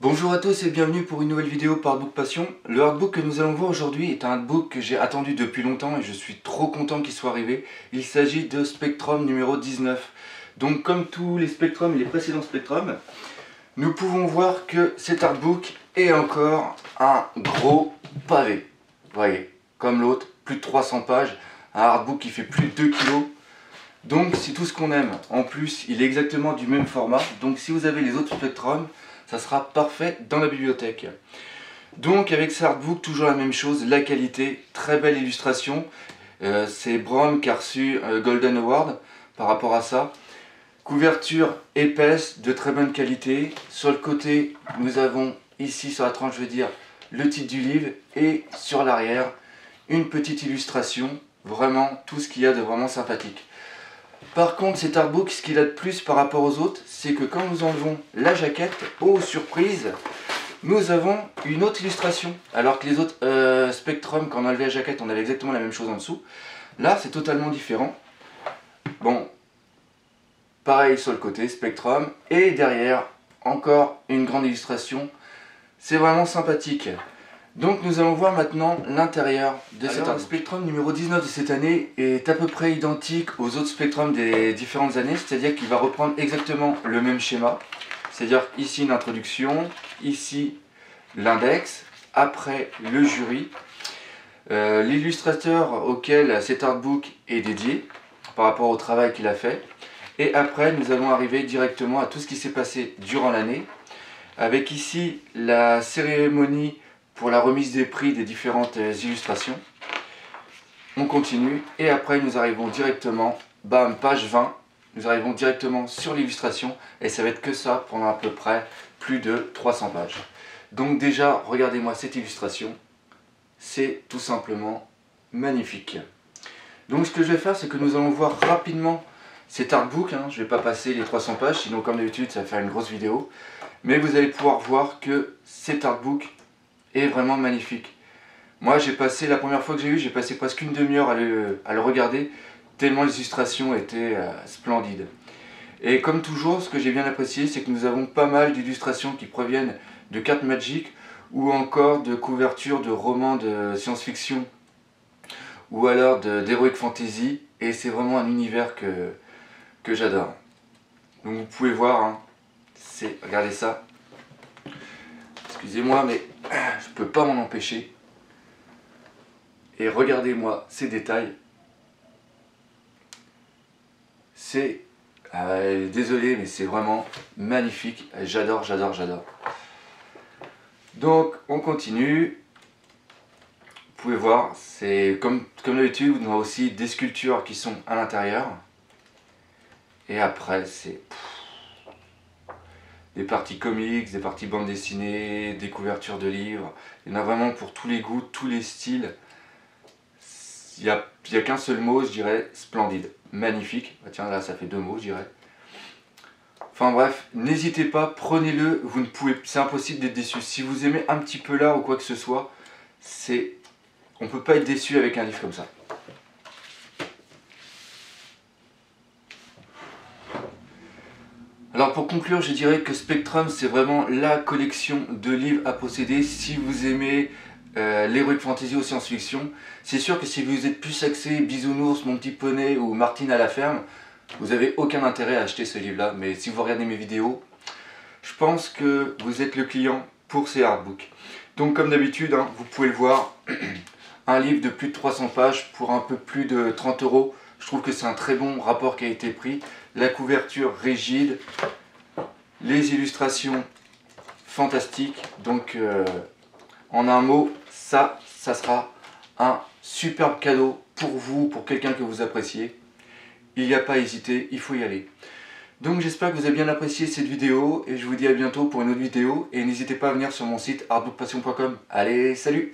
Bonjour à tous et bienvenue pour une nouvelle vidéo par Artbook Passion. Le artbook que nous allons voir aujourd'hui est un artbook que j'ai attendu depuis longtemps et je suis trop content qu'il soit arrivé. Il s'agit de Spectrum numéro 19. Donc comme tous les Spectrum et les précédents Spectrum, nous pouvons voir que cet artbook est encore un gros pavé. Vous voyez, comme l'autre, plus de 300 pages, un artbook qui fait plus de 2 kg. Donc c'est tout ce qu'on aime. En plus, il est exactement du même format. Donc si vous avez les autres Spectrum, ça sera parfait dans la bibliothèque. Donc avec ce artbook, toujours la même chose, la qualité, très belle illustration. C'est Brown qui a reçu Golden Award par rapport à ça. Couverture épaisse, de très bonne qualité. Sur le côté, nous avons ici sur la tranche, je veux dire, le titre du livre. Et sur l'arrière, une petite illustration. Vraiment tout ce qu'il y a de vraiment sympathique. Par contre, cet artbook, ce qu'il a de plus par rapport aux autres, c'est que quand nous enlevons la jaquette, oh surprise, nous avons une autre illustration. Alors que les autres Spectrum, quand on enlevait la jaquette, on avait exactement la même chose en dessous. Là, c'est totalement différent. Bon, pareil sur le côté, Spectrum. Et derrière, encore une grande illustration. C'est vraiment sympathique. Donc nous allons voir maintenant l'intérieur de cet artbook. Le Spectrum numéro 19 de cette année est à peu près identique aux autres Spectrum des différentes années, c'est-à-dire qu'il va reprendre exactement le même schéma. C'est-à-dire ici une introduction, ici l'index, après le jury, l'illustrateur auquel cet artbook est dédié par rapport au travail qu'il a fait. Et après nous allons arriver directement à tout ce qui s'est passé durant l'année, avec ici la cérémonie pour la remise des prix des différentes illustrations. On continue et après nous arrivons directement, bam, page 20, nous arrivons directement sur l'illustration et ça va être que ça pendant à peu près plus de 300 pages. Donc déjà, regardez-moi cette illustration, c'est tout simplement magnifique. Donc ce que je vais faire, c'est que nous allons voir rapidement cet artbook, je ne vais pas passer les 300 pages, sinon comme d'habitude ça va faire une grosse vidéo. Mais vous allez pouvoir voir que cet artbook est vraiment magnifique. Moi j'ai passé, la première fois que j'ai vu, j'ai passé presque une demi-heure à le regarder, tellement les illustrations étaient splendides. Et comme toujours, ce que j'ai bien apprécié, c'est que nous avons pas mal d'illustrations qui proviennent de cartes Magic ou encore de couvertures de romans de science-fiction ou alors d'Heroic Fantasy, et c'est vraiment un univers que j'adore. Donc vous pouvez voir, regardez ça. Excusez-moi, mais je peux pas m'en empêcher. Et regardez-moi ces détails. C'est... désolé, mais c'est vraiment magnifique. J'adore, j'adore, j'adore. Donc, on continue. Vous pouvez voir, c'est comme d'habitude, on a aussi des sculptures qui sont à l'intérieur. Et après, c'est... des parties comics, des parties bande dessinée, des couvertures de livres. Il y en a vraiment pour tous les goûts, tous les styles. Il n'y a qu'un seul mot, je dirais, splendide, magnifique. Bah tiens, là ça fait 2 mots, je dirais. Enfin bref, n'hésitez pas, prenez-le, vous ne pouvez, c'est impossible d'être déçu. Si vous aimez un petit peu l'art ou quoi que ce soit, on ne peut pas être déçu avec un livre comme ça. Alors pour conclure, je dirais que Spectrum, c'est vraiment la collection de livres à posséder si vous aimez l'Heroic Fantasy ou science-fiction. C'est sûr que si vous êtes plus axé Bisounours, Mon Petit Poney ou Martine à la ferme, vous n'avez aucun intérêt à acheter ce livre-là. Mais si vous regardez mes vidéos, je pense que vous êtes le client pour ces artbooks. Donc comme d'habitude, vous pouvez le voir, un livre de plus de 300 pages pour un peu plus de 30 €. Je trouve que c'est un très bon rapport qui a été pris. La couverture rigide, les illustrations fantastiques. Donc en un mot, ça sera un superbe cadeau pour vous, pour quelqu'un que vous appréciez. Il n'y a pas à hésiter, il faut y aller. Donc j'espère que vous avez bien apprécié cette vidéo et je vous dis à bientôt pour une autre vidéo. Et n'hésitez pas à venir sur mon site artbookpassion.com. Allez, salut!